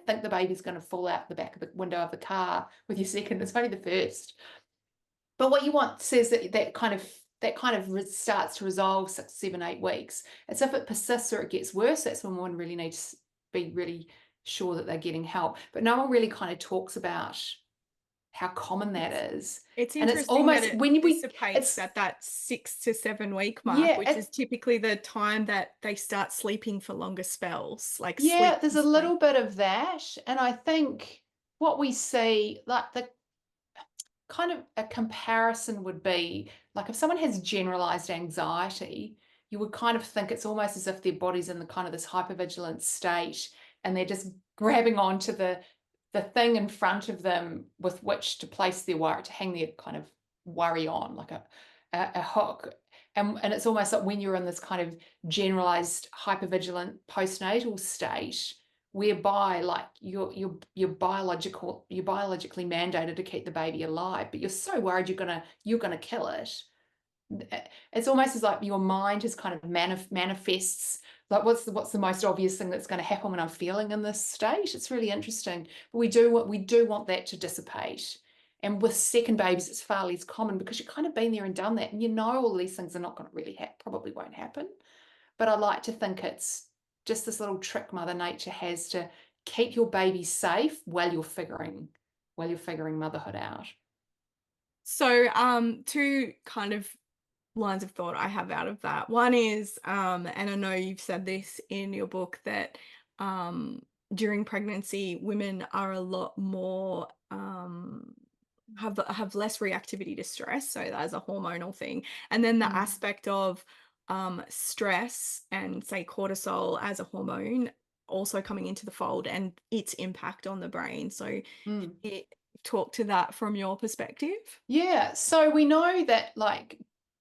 think the baby's going to fall out the back of the window of the car with your second. It's only the first. But what you want says that kind of starts to resolve 6, 7, 8 weeks. It's if it persists or it gets worse, that's when one really needs to be really sure that they're getting help. But no one really kind of talks about how common that is. It's And it's interesting that almost it when dissipates at that 6 to 7 week mark, yeah, which is typically the time that they start sleeping for longer spells, like yeah, sleep there's to a sleep. little bit of that. And I think what we see, like the kind of a comparison would be like if someone has generalized anxiety, you would kind of think it's almost as if their body's in the kind of this hypervigilant state, and they're just grabbing onto the thing in front of them with which to place their worry, to hang their kind of worry on, like a hook. And it's almost like when you're in this kind of generalized hypervigilant postnatal state, whereby like you're biologically mandated to keep the baby alive, but you're so worried you're gonna kill it. It's almost as like your mind has kind of manifests like what's the most obvious thing that's going to happen when I'm feeling in this state. It's really interesting, but we do want that to dissipate. And with second babies, it's far less common because you've kind of been there and done that, and all these things are not going to really probably won't happen. But I like to think it's just this little trick Mother Nature has to keep your baby safe while you're figuring motherhood out. So, two kind of lines of thought I have out of that. One is, and I know you've said this in your book, that during pregnancy, women are a lot more have less reactivity to stress. So that's a hormonal thing. And then the aspect of stress and say cortisol as a hormone also coming into the fold and its impact on the brain. So it, talk to that from your perspective. Yeah, so we know that like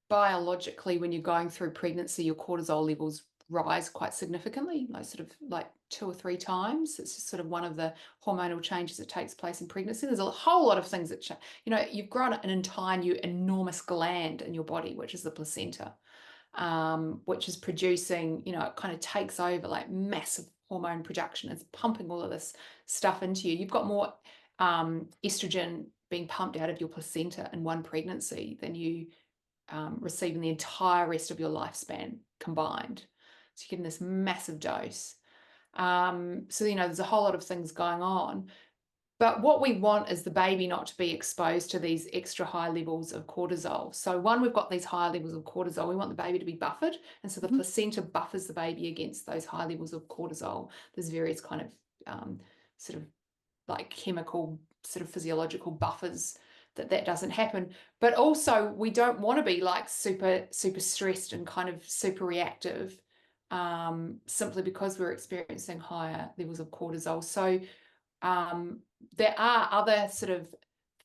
biologically when you're going through pregnancy, your cortisol levels rise quite significantly, like sort of like 2 or 3 times. It's just sort of one of the hormonal changes that takes place in pregnancy. There's a whole lot of things that change. You've grown an entire new enormous gland in your body, which is the placenta, which is producing, it kind of takes over like massive hormone production. It's pumping all of this stuff into you. You've got more estrogen being pumped out of your placenta in one pregnancy than you receive in the entire rest of your lifespan combined. So you're getting this massive dose. So, there's a whole lot of things going on. But what we want is the baby not to be exposed to these extra high levels of cortisol. So one, we've got these high levels of cortisol. We want the baby to be buffered. And so the placenta buffers the baby against those high levels of cortisol. There's various kind of sort of like chemical sort of physiological buffers that doesn't happen. But also we don't want to be like super stressed and kind of super reactive simply because we're experiencing higher levels of cortisol. So There are other sort of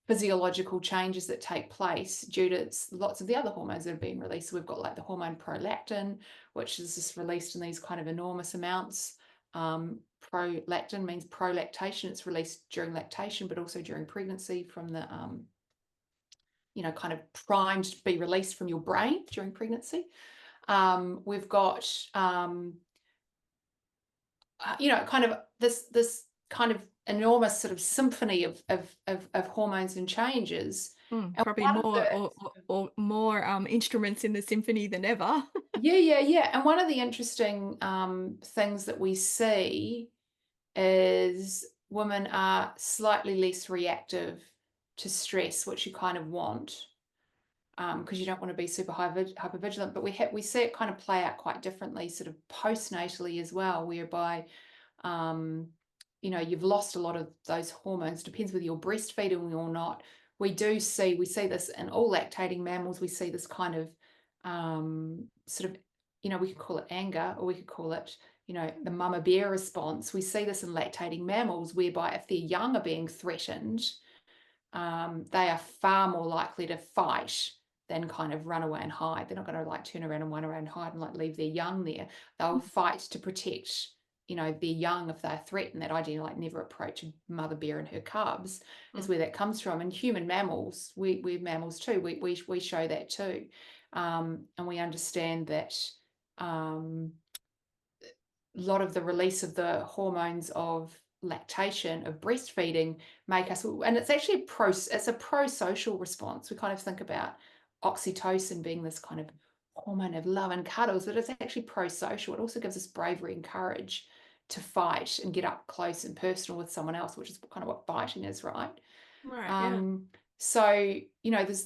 physiological changes that take place due to lots of the other hormones that have been released. So we've got like the hormone prolactin, which is just released in these kind of enormous amounts. Prolactin means prolactation. It's released during lactation, but also during pregnancy from the, kind of primed to be released from your brain during pregnancy. We've got, kind of this kind of enormous sort of symphony of hormones and changes. And Probably one of more the or more instruments in the symphony than ever. yeah. And one of the interesting things that we see is women are slightly less reactive to stress, which you kind of want, because you don't want to be super hypervigilant. But we see it kind of play out quite differently, sort of postnatally as well, whereby you've lost a lot of those hormones. Depends whether you're breastfeeding or not. We see this in all lactating mammals. We see this kind of sort of, we could call it anger, or we could call it, the mama bear response. We see this in lactating mammals, whereby if their young are being threatened, they are far more likely to fight than kind of run away and hide. They're not going to like turn around and run around and hide and like leave their young there. They'll fight to protect, their young if they're threatened. That idea, like never approach a mother bear and her cubs, is where that comes from. And human mammals, we're mammals too. We show that too, and we understand that a lot of the release of the hormones of lactation, of breastfeeding, make us, and it's actually it's a pro-social response. We kind of think about oxytocin being this kind of hormone of love and cuddles, but it's actually pro-social. It also gives us bravery and courage to fight and get up close and personal with someone else, which is kind of what fighting is, right? Right. Yeah. So,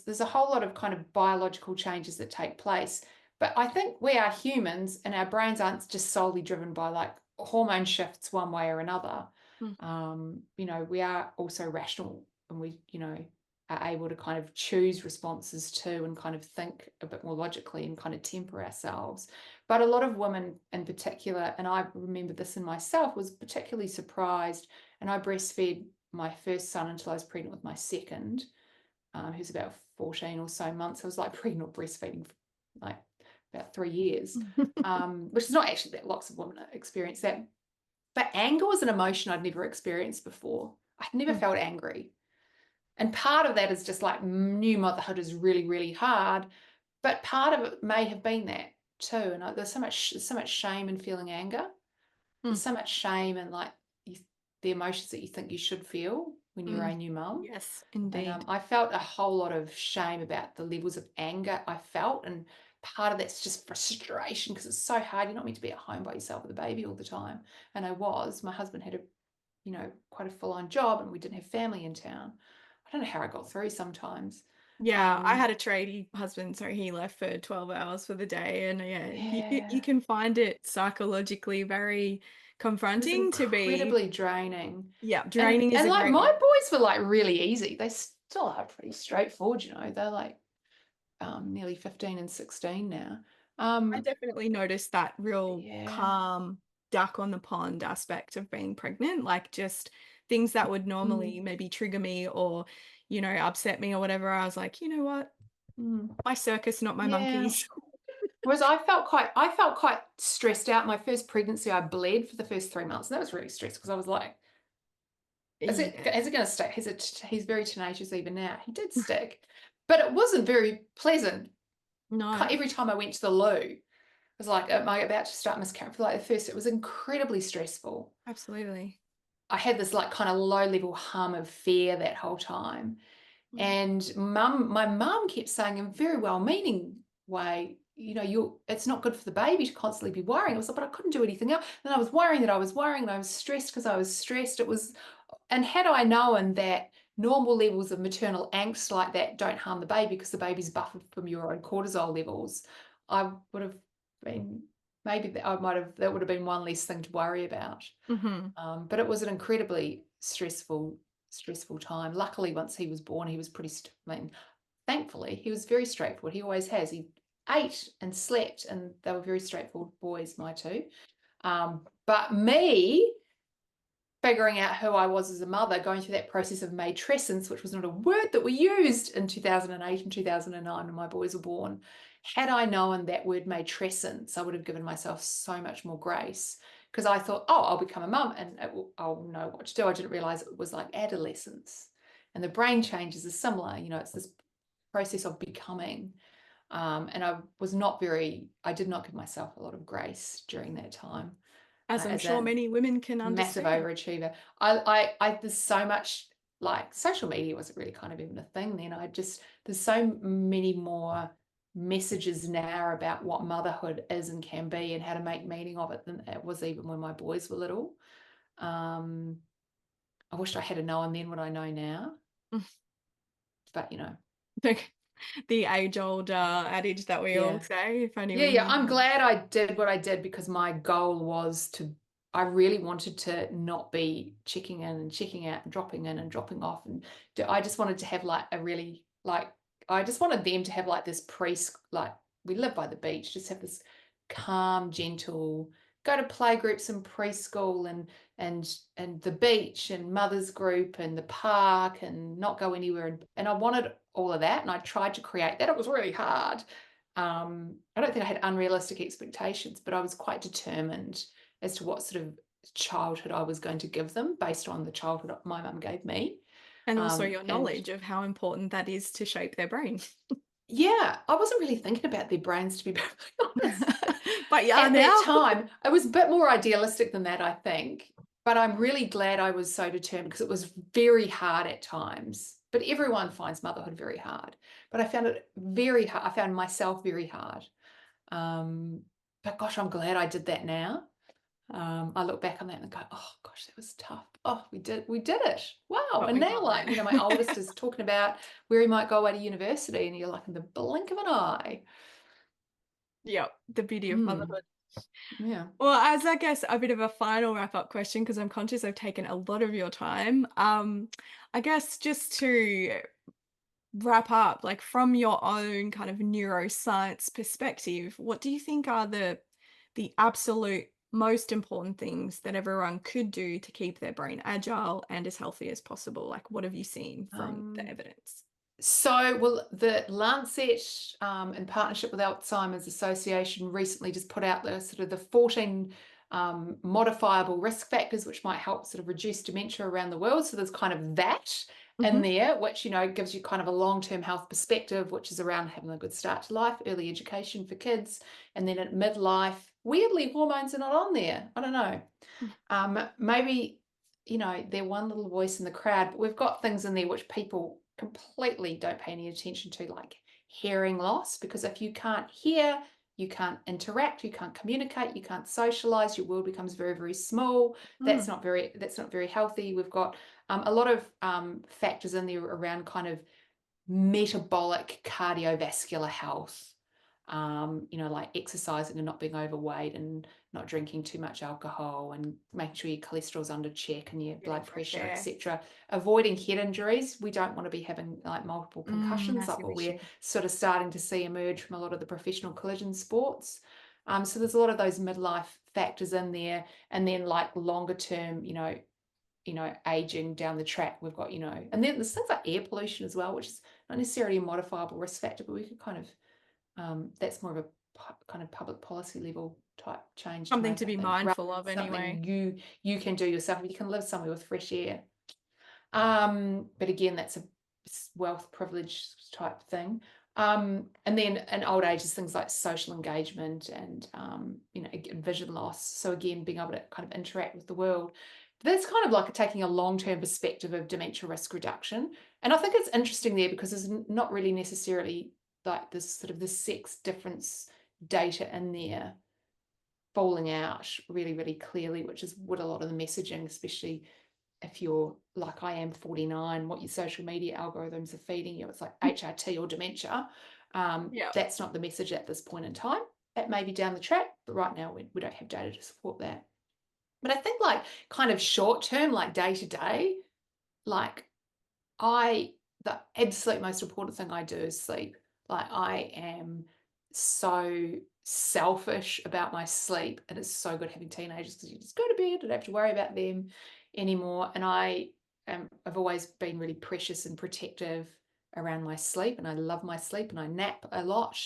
there's a whole lot of kind of biological changes that take place. But I think we are humans and our brains aren't just solely driven by like hormone shifts one way or another. We are also rational, and we, are able to kind of choose responses too, and kind of think a bit more logically and kind of temper ourselves. But a lot of women in particular, and I remember this in myself, was particularly surprised. And I breastfed my first son until I was pregnant with my second, who's about 14 or so months. I was like pregnant breastfeeding for like about 3 years, which is not actually that. Lots of women experience that. But anger was an emotion I'd never experienced before. I'd never felt angry. And part of that is just like new motherhood is really, really hard. But part of it may have been that too. And there's so much shame in feeling anger. There's so much shame in like the emotions that you think you should feel when you're a new mum. Yes, indeed. And I felt a whole lot of shame about the levels of anger I felt. And part of that's just frustration, because it's so hard. You're not meant to be at home by yourself with a baby all the time. And I was. My husband had quite a full-on job, and we didn't have family in town. I don't know how I got through sometimes. Yeah, I had a tradie husband, so he left for 12 hours for the day. And you can find it psychologically very It was confronting to be. incredibly draining. Yeah, draining is And a like great my word. boys were like really easy. They still are pretty straightforward, They're like nearly 15 and 16 now. I definitely noticed that real Yeah. calm duck on the pond aspect of being pregnant, like just things that would normally maybe trigger me or, upset me or whatever. I was like, you know what? My circus, not my Yeah. monkeys. Whereas I felt quite stressed out. My first pregnancy, I bled for the first 3 months, and that was really stressed, because I was like, is it Yeah. going to stick? He's very tenacious even now. He did stick, but it wasn't very pleasant. No, Every time I went to the loo, it was like, am I about to start miscarrying? For like the first, it was incredibly stressful. absolutely. I had this like kind of low level hum of fear that whole time. And my mum kept saying in a very well-meaning way, it's not good for the baby to constantly be worrying. I was like, but I couldn't do anything else. And I was worrying that I was worrying, and I was stressed because I was stressed. And had I known that normal levels of maternal angst like that don't harm the baby because the baby's buffered from your own cortisol levels, I would have been, maybe that would have been one less thing to worry about. But it was an incredibly stressful time. Luckily, once he was born, he was thankfully, he was very straightforward. He always has. He ate and slept, and they were very straightforward boys, my two. But me, figuring out who I was as a mother, going through that process of matrescence, which was not a word that we used in 2008 and 2009 when my boys were born. Had I known that word matrescence, I would have given myself so much more grace, because I thought, oh, I'll become a mum and I'll know what to do. I didn't realize it was like adolescence, and the brain changes are similar. It's this process of becoming. And I did not give myself a lot of grace during that time, As I'm as sure a many women can massive understand. overachiever. There's so much, like, social media wasn't really kind of even a thing then. There's so many more messages now about what motherhood is and can be and how to make meaning of it than it was even when my boys were little. I wished I had known then what I know now, but The age-old adage that we all yeah. say, if only we Yeah. knew I'm then. glad I did what I did, because my goal was I really wanted to not be checking in and checking out and dropping in and dropping off. And I just wanted to have like I just wanted them to have like this like, we live by the beach, just have this calm, gentle, go to play groups in preschool and the beach and mother's group and the park and not go anywhere. And I wanted all of that. And I tried to create that. It was really hard. I don't think I had unrealistic expectations, but I was quite determined as to what sort of childhood I was going to give them based on the childhood my mum gave me. And also your And knowledge of how important that is to shape their brain. yeah, I wasn't really thinking about their brains, to be perfectly honest. But you are At that now. time, I was a bit more idealistic than that, I think. But I'm really glad I was so determined, because it was very hard at times. But everyone finds motherhood very hard. But I found it very hard. I found myself very hard. But gosh, I'm glad I did that now. I look back on that and go, oh gosh, that was tough. Oh, we did it. Wow. But And we now, got like, there. my oldest is talking about where he might go away to university, and you're like, in the blink of an eye. Yep, the beauty of Mm, motherhood. yeah. Well, as I guess a bit of a final wrap-up question, because I'm conscious I've taken a lot of your time. I guess just to wrap up, like from your own kind of neuroscience perspective, what do you think are the absolute most important things that everyone could do to keep their brain agile and as healthy as possible? Like, what have you seen from the Um, evidence? well, the Lancet, in partnership with Alzheimer's Association, recently just put out the sort of the 14 modifiable risk factors which might help sort of reduce dementia around the world. So there's kind of that in Hmm. there, which gives you kind of a long-term health perspective, which is around having a good start to life, early education for kids, and then at midlife, weirdly, hormones are not on there. I don't know. Maybe, they're one little voice in the crowd, but we've got things in there which people completely don't pay any attention to, like hearing loss, because if you can't hear, you can't interact, you can't communicate, you can't socialize, your world becomes very, very small. Mm. That's not very healthy. We've got a lot of factors in there around kind of metabolic cardiovascular health, like exercising and not being overweight and not drinking too much alcohol and making sure your cholesterol's under check and your Getting blood fresh pressure, air. etc. Avoiding head injuries. We don't want to be having like multiple concussions, like Massive what we're issue. sort of starting to see emerge from a lot of the professional collision sports. So there's a lot of those midlife factors in there, and then like longer term, aging down the track, we've got, and then there's things like air pollution as well, which is not necessarily a modifiable risk factor, but we could kind of, that's more of a kind of public policy level type change to Something make, to I be think, rather mindful than of something anyway. you can do yourself. You can live somewhere with fresh air. But again, that's a wealth privilege type thing. And then in old age is things like social engagement and vision loss. So again, being able to kind of interact with the world. That's kind of like taking a long-term perspective of dementia risk reduction. And I think it's interesting there because there's not really necessarily like this sort of the sex difference data in there falling out really, really clearly, which is what a lot of the messaging, especially if you're like I am 49, what your social media algorithms are feeding you, it's like HRT or dementia. Yeah. That's not the message at this point in time. It may be down the track, but right now we don't have data to support that. But I think like kind of short term, like day to day, like the absolute most important thing I do is sleep. Like I am so selfish about my sleep, and it's so good having teenagers because you just go to bed, don't have to worry about them. anymore. And I've always been really precious and protective around my sleep, and I love my sleep, and I nap a lot.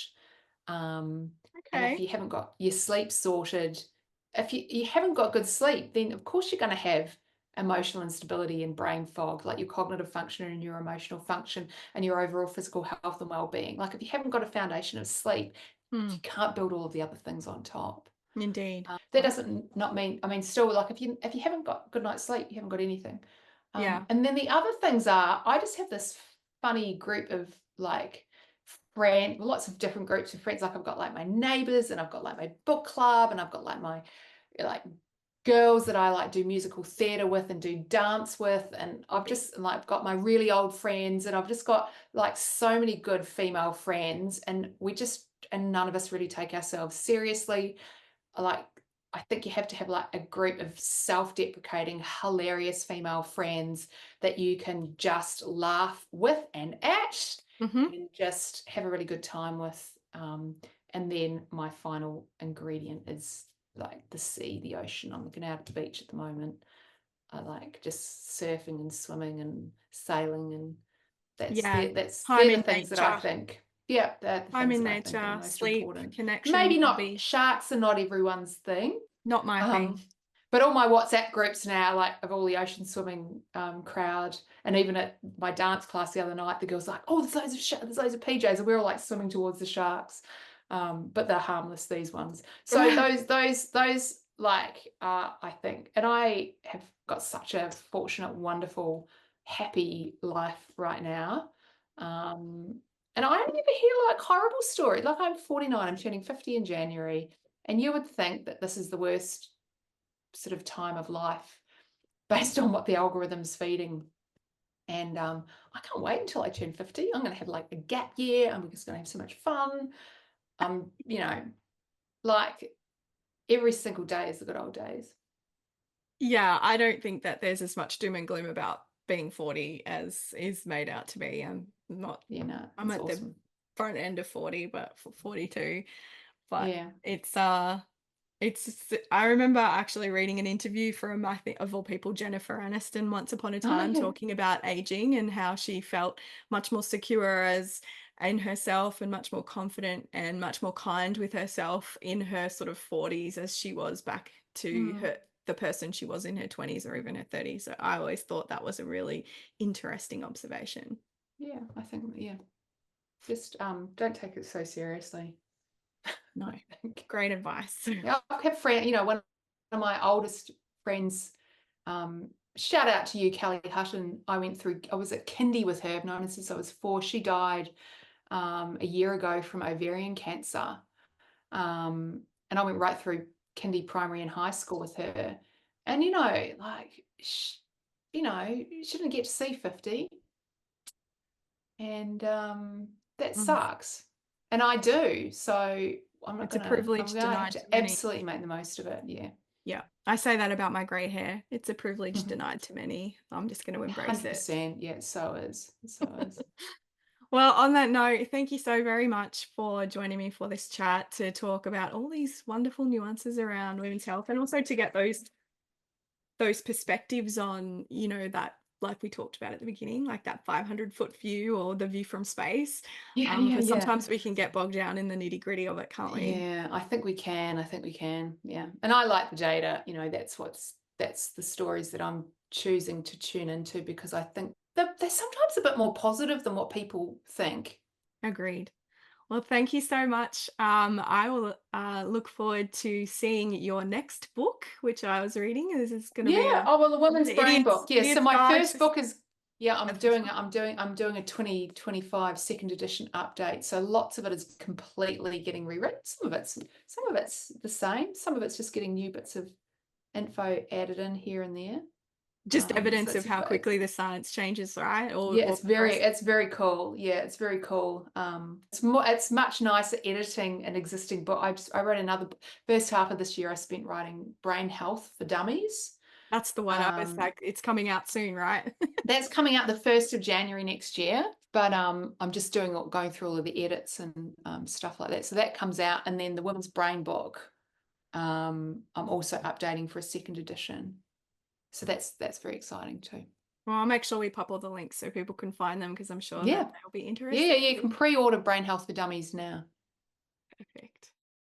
And if Okay. you haven't got your sleep sorted, if you haven't got good sleep, then of course you're going to have emotional instability and brain fog, like your cognitive function and your emotional function and your overall physical health and well-being. Like if you haven't got a foundation of sleep, you can't build all of the other things on top. Indeed. That doesn't not mean, I mean, still, like if you haven't got good night's sleep, you haven't got anything. Yeah. And then the other things are, I just have this funny group of like friends, lots of different groups of friends. Like I've got like my neighbors, and I've got like my book club, and I've got like my like girls that I like do musical theater with and do dance with, and I've just like got my really old friends, and I've just got like so many good female friends, and none of us really take ourselves seriously. Like I think you have to have like a group of self-deprecating, hilarious female friends that you can just laugh with and at, Mm-hmm. and just have a really good time with. And then my final ingredient is like the sea, the ocean. I'm looking out at the beach at the moment. I like just surfing and swimming and sailing, and Yeah. they're Time the in things that I nature. think, yeah, they're the Time things in that I think are nature, most sleep, important. connection, Maybe not, hobby. sharks are not everyone's thing. Not my thing. But all my WhatsApp groups now, like of all the ocean swimming crowd, and even at my dance class the other night, the girls like, oh, there's loads of PJs, and we're all like swimming towards the sharks. But they're harmless, these ones. So those like I think, and I have got such a fortunate, wonderful, happy life right now. And I don't ever hear like horrible stories. Like I'm 49, I'm turning 50 in January, and you would think that this is the worst sort of time of life based on what the algorithm's feeding. And I can't wait until I turn 50. I'm going to have like a gap year. I'm just going to have so much fun. You know, like every single day is the good old days. Yeah, I don't think that there's as much doom and gloom about being 40 as is made out to be. I'm not, You know, I'm it's at the awesome. front end of 40, but for 42. But Yeah. it's I remember actually reading an interview from, I think, of all people, Jennifer Aniston once upon a Oh, time, yeah. talking about aging and how she felt much more secure as in herself and much more confident and much more kind with herself in her sort of 40s as she was back to Mm. the person she was in her 20s or even her 30s. So I always thought that was a really interesting observation. Yeah, I think, yeah. Just don't take it so seriously. No, I think. great advice. Yeah, I've had friends, you know, one of my oldest friends, shout out to you, Kelly Hutton. I was at kindy with her. I've known her since I was 4. She died a year ago from ovarian cancer. And I went right through kindy, primary, and high school with her. And, you know, like, you know, you shouldn't get to see 50. And that Mm. sucks. And I do. So It's a I'm privilege gonna have denied to to many. absolutely make the most of it. Yeah. Yeah, I say that about my grey hair. It's a privilege denied to many. I'm just going to embrace it. 100%. Yeah, so is. So is. Well, on that note, thank you so very much for joining me for this chat to talk about all these wonderful nuances around women's health and also to get those perspectives on, that like we talked about at the beginning, like that 500-foot view or the view from space. Yeah, yeah, Because yeah. sometimes we can get bogged down in the nitty-gritty of it, can't we? Yeah, I think we can. I think we can. Yeah. And I like the data, you know, that's the stories that I'm choosing to tune into, because I think they're sometimes a bit more positive than what people think. Agreed. Well, thank you so much. I will look forward to seeing your next book, which I was reading. This is going to be Yeah. Oh, well, the Women's the Brain book. Yeah. So idiot's my guide first to book is, yeah, Adaptation. I'm doing a 2025 second edition update. So lots of it is completely getting rewritten. Some of it's the same. Some of it's just getting new bits of info added in here and there. Just So evidence of how quickly the science changes, right? yeah, Or it's very cool. Yeah, it's very cool. It's much nicer editing an existing book. I wrote another first half of this year. I spent writing Brain Health for Dummies. that's the one I was Um, like, it's coming out soon, right? that's coming out the 1st of January next year. But I'm just going through all of the edits and stuff like that. So that comes out, and then the Women's Brain book. I'm also updating for a second edition. So that's very exciting too. Well, I'll make sure we pop all the links so people can find them because I'm sure that Yeah. they'll be Yeah, interested. you can pre-order Brain Health for Dummies now. Perfect.